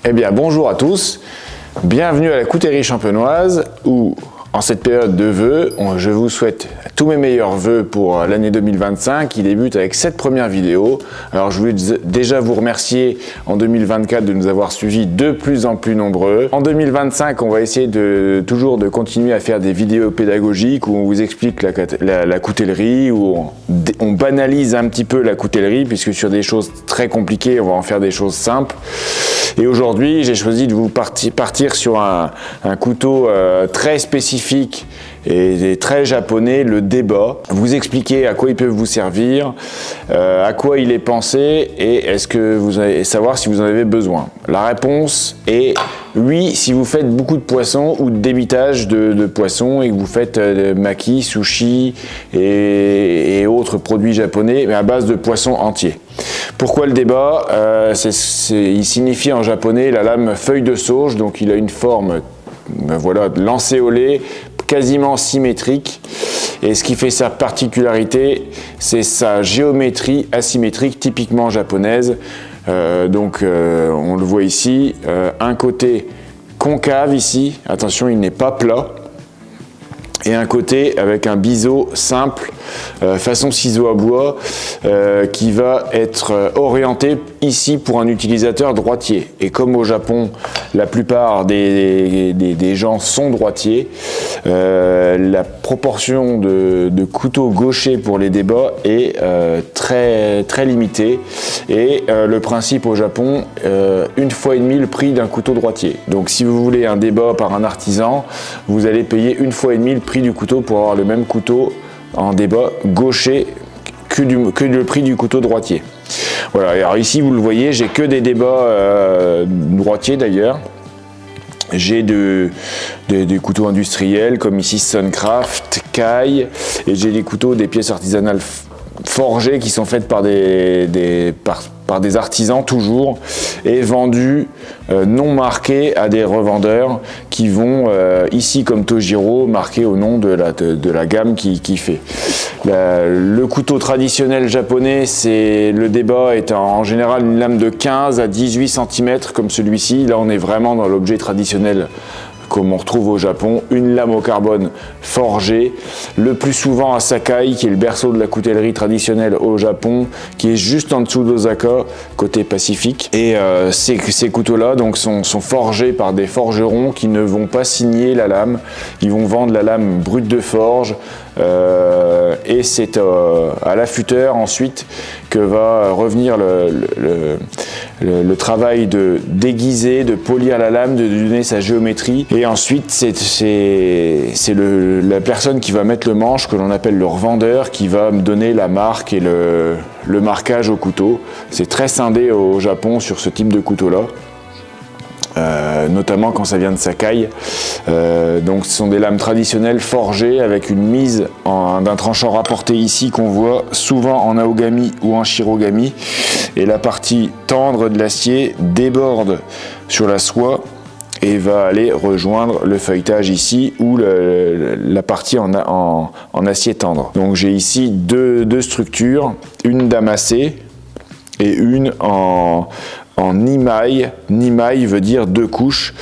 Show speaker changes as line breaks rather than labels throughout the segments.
Eh bien, bonjour à tous, bienvenue à la Coutellerie Champenoise où, en cette période de vœux, je vous souhaite tous mes meilleurs vœux pour l'année 2025 qui débute avec cette première vidéo. Alors je voulais déjà vous remercier en 2024 de nous avoir suivis de plus en plus nombreux. En 2025, on va essayer toujours de continuer à faire des vidéos pédagogiques où on vous explique la coutellerie, où on banalise un petit peu la coutellerie puisque sur des choses très compliquées, on va en faire des choses simples. Et aujourd'hui, j'ai choisi de vous partir sur un couteau très spécifique et très japonais, le débat. Vous expliquer à quoi ils peuvent vous servir, à quoi il est pensé et est-ce que vous allez savoir si vous en avez besoin. La réponse est oui si vous faites beaucoup de poissons ou de débitage de poissons et que vous faites maki, sushi et autres produits japonais mais à base de poissons entiers. Pourquoi le débat? Il signifie en japonais la lame feuille de sauge, donc il a une forme voilà, lancéolée, quasiment symétrique. Et ce qui fait sa particularité, c'est sa géométrie asymétrique typiquement japonaise. On le voit ici, un côté concave ici, attention il n'est pas plat, et un côté avec un biseau simple, façon ciseau à bois, qui va être orienté ici pour un utilisateur droitier. Et comme au Japon, la plupart des gens sont droitiers, la proportion de couteaux gauchers pour les débats est très limitée. Et le principe au Japon, 1,5 fois le prix d'un couteau droitier. Donc si vous voulez un débat par un artisan, vous allez payer 1,5 fois le prix du couteau pour avoir le même couteau en débat gaucher que le prix du couteau droitier. Voilà, alors ici vous le voyez, j'ai que des débats droitiers d'ailleurs. J'ai des couteaux industriels comme ici Suncraft, Kai, et j'ai des couteaux, des pièces artisanales forgées qui sont faites par des artisans toujours et vendus non marqués à des revendeurs qui vont ici comme Tojiro marquer au nom de la gamme qui fait. Le couteau traditionnel japonais, le débat est en général une lame de 15 à 18 cm comme celui-ci. Là on est vraiment dans l'objet traditionnel comme on retrouve au Japon, une lame au carbone forgée, le plus souvent à Sakai, qui est le berceau de la coutellerie traditionnelle au Japon, qui est juste en dessous d'Osaka, côté Pacifique. Et ces couteaux-là donc sont forgés par des forgerons qui ne vont pas signer la lame, ils vont vendre la lame brute de forge, et c'est à l'affûteur ensuite que va revenir le travail de déguiser, de polir la lame, de donner sa géométrie. Et ensuite, c'est la personne qui va mettre le manche, que l'on appelle le revendeur, qui va me donner la marque et le marquage au couteau. C'est très scindé au Japon sur ce type de couteau-là. Notamment quand ça vient de Sakai. Donc ce sont des lames traditionnelles forgées avec une mise d'un tranchant rapporté ici qu'on voit souvent en aogami ou en shirogami, et la partie tendre de l'acier déborde sur la soie et va aller rejoindre le feuilletage ici ou la partie en acier tendre. Donc j'ai ici deux structures, une damassée et une en Nimai. Nimai veut dire 2 couches.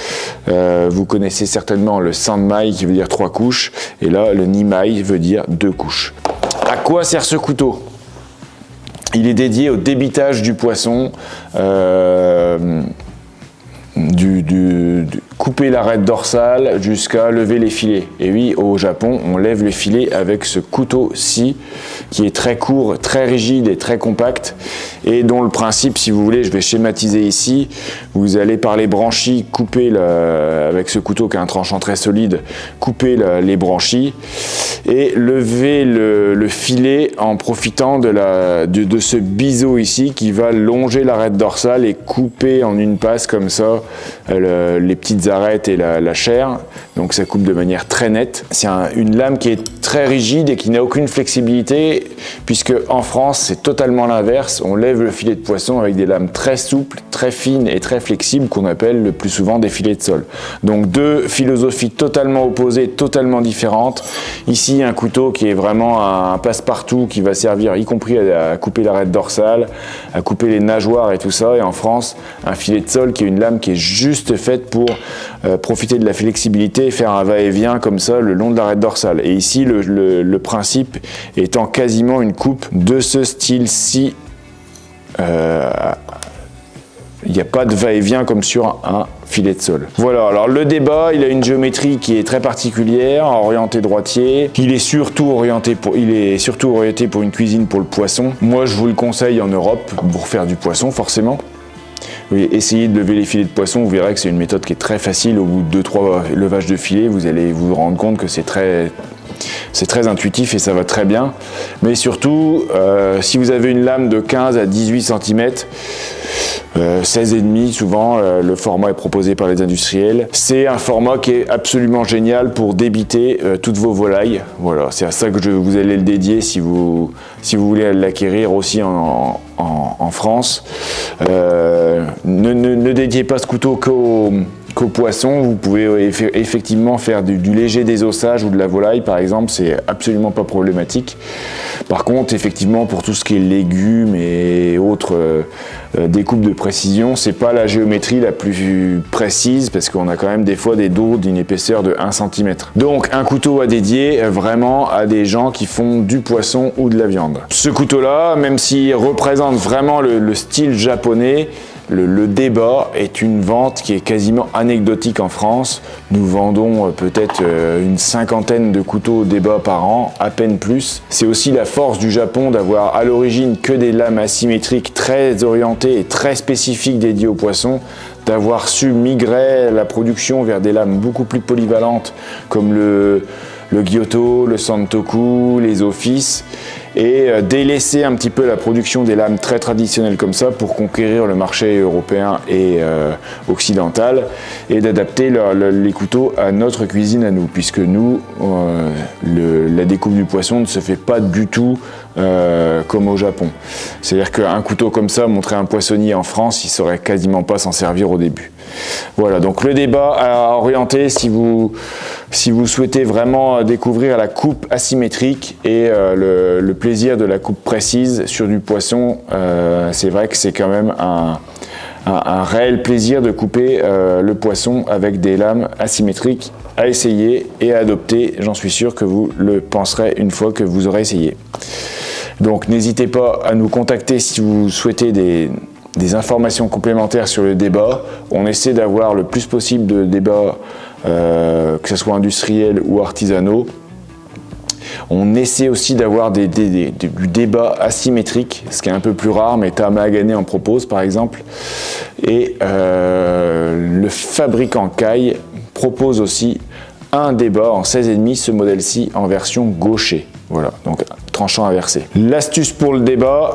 Vous connaissez certainement le Sanmai qui veut dire 3 couches. Et là, le Nimai veut dire 2 couches. À quoi sert ce couteau? Il est dédié au débitage du poisson, couper l'arête dorsale jusqu'à lever les filets. Et oui, au Japon, on lève les filets avec ce couteau-ci qui est très court, très rigide et très compact, et dont le principe, si vous voulez, je vais schématiser ici, vous allez par les branchies couper, avec ce couteau qui a un tranchant très solide, couper les branchies et lever le filet en profitant de ce biseau ici qui va longer l'arête dorsale et couper en une passe comme ça les petites arêtes et la chair, donc ça coupe de manière très nette. C'est une lame qui est très rigide et qui n'a aucune flexibilité, puisque en France c'est totalement l'inverse. On lève le filet de poisson avec des lames très souples, très fines et très flexibles, qu'on appelle le plus souvent des filets de sol. Donc deux philosophies totalement opposées, totalement différentes. Ici un couteau qui est vraiment un passe-partout, qui va servir y compris à couper l'arête dorsale, à couper les nageoires et tout ça. Et en France, un filet de sol qui est une lame qui est juste faite pour profiter de la flexibilité et faire un va-et-vient comme ça le long de l'arête dorsale. Et ici, le principe étant quasiment une coupe de ce style-ci. Il n'y a pas de va-et-vient comme sur un filet de sol. Voilà, alors le débat, il a une géométrie qui est très particulière, orienté droitier. Il est surtout orienté pour une cuisine pour le poisson. Moi, je vous le conseille en Europe pour faire du poisson, forcément. Oui, essayez de lever les filets de poisson, vous verrez que c'est une méthode qui est très facile. Au bout de 2-3 levages de filets, vous allez vous rendre compte que c'est très intuitif et ça va très bien. Mais surtout, si vous avez une lame de 15 à 18 cm, 16,5 souvent, le format est proposé par les industriels. C'est un format qui est absolument génial pour débiter toutes vos volailles. Voilà, c'est à ça que vous allez le dédier si vous voulez l'acquérir aussi en France. Ne dédiez pas ce couteau qu'au poisson. Vous pouvez effectivement faire du léger désossage ou de la volaille par exemple, c'est absolument pas problématique. Par contre, effectivement, pour tout ce qui est légumes et autres découpes de précision, c'est pas la géométrie la plus précise parce qu'on a quand même des fois des dos d'une épaisseur de 1 cm. Donc un couteau à dédier vraiment à des gens qui font du poisson ou de la viande. Ce couteau-là, même s'il représente vraiment le style japonais, le débat est une vente qui est quasiment anecdotique en France. Nous vendons peut-être une 50aine de couteaux débat par an, à peine plus. C'est aussi la force du Japon d'avoir à l'origine que des lames asymétriques très orientées et très spécifiques dédiées aux poissons, d'avoir su migrer la production vers des lames beaucoup plus polyvalentes comme le Gyuto, le Santoku, les Office, et délaisser un petit peu la production des lames très traditionnelles comme ça pour conquérir le marché européen et occidental, et d'adapter les couteaux à notre cuisine à nous, puisque nous, la découpe du poisson ne se fait pas du tout comme au Japon. C'est-à-dire qu'un couteau comme ça, montrer un poissonnier en France, il ne saurait quasiment pas s'en servir au début. Voilà, donc le débat à orienter si vous souhaitez vraiment découvrir la coupe asymétrique et le plaisir de la coupe précise sur du poisson. C'est vrai que c'est quand même un réel plaisir de couper le poisson avec des lames asymétriques, à essayer et à adopter. J'en suis sûr que vous le penserez une fois que vous aurez essayé. Donc n'hésitez pas à nous contacter si vous souhaitez des informations complémentaires sur le débat. On essaie d'avoir le plus possible de débats, que ce soit industriels ou artisanaux. On essaie aussi d'avoir du débat asymétrique, ce qui est un peu plus rare, mais Tamagane en propose par exemple. Et le fabricant Kai propose aussi un débat en 16,5, ce modèle-ci en version gaucher. Voilà, donc tranchant inversé. L'astuce pour le débat,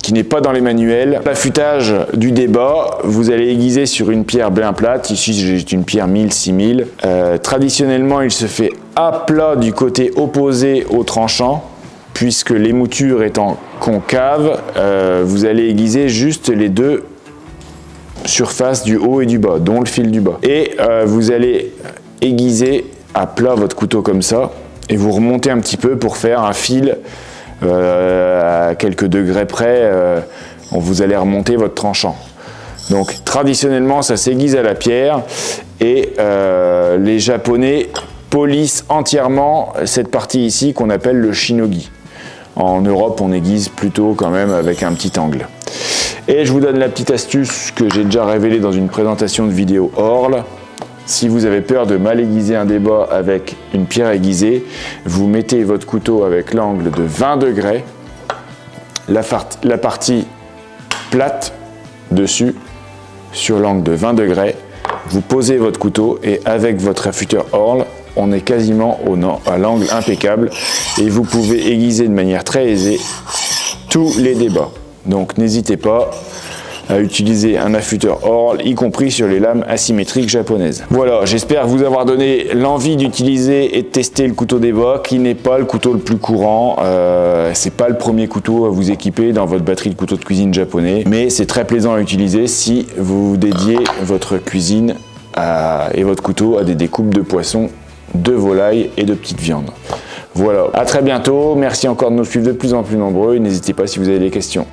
qui n'est pas dans les manuels, l'affûtage du débat, vous allez aiguiser sur une pierre bien plate. Ici j'ai une pierre 1000-6000. Traditionnellement il se fait à plat du côté opposé au tranchant, puisque les moutures étant concaves, vous allez aiguiser juste les deux surfaces du haut et du bas, dont le fil du bas. Et vous allez aiguiser à plat votre couteau comme ça, et vous remontez un petit peu pour faire un fil à quelques degrés près, vous allez remonter votre tranchant. Donc traditionnellement ça s'aiguise à la pierre, et les Japonais polissent entièrement cette partie ici qu'on appelle le shinogi. En Europe on aiguise plutôt quand même avec un petit angle. Et je vous donne la petite astuce que j'ai déjà révélée dans une présentation de vidéo Orle. Si vous avez peur de mal aiguiser un débat avec une pierre aiguisée, vous mettez votre couteau avec l'angle de 20 degrés, la partie plate dessus, sur l'angle de 20 degrés, vous posez votre couteau et avec votre affûteur Orle, on est quasiment à l'angle impeccable et vous pouvez aiguiser de manière très aisée tous les débats. Donc n'hésitez pas, à utiliser un affûteur Orle, y compris sur les lames asymétriques japonaises. Voilà, j'espère vous avoir donné l'envie d'utiliser et de tester le couteau d'Eva, qui n'est pas le couteau le plus courant. C'est pas le premier couteau à vous équiper dans votre batterie de couteaux de cuisine japonais, mais c'est très plaisant à utiliser si vous dédiez votre cuisine et votre couteau à des découpes de poissons, de volailles et de petites viandes. Voilà, à très bientôt, merci encore de nous suivre de plus en plus nombreux et n'hésitez pas si vous avez des questions.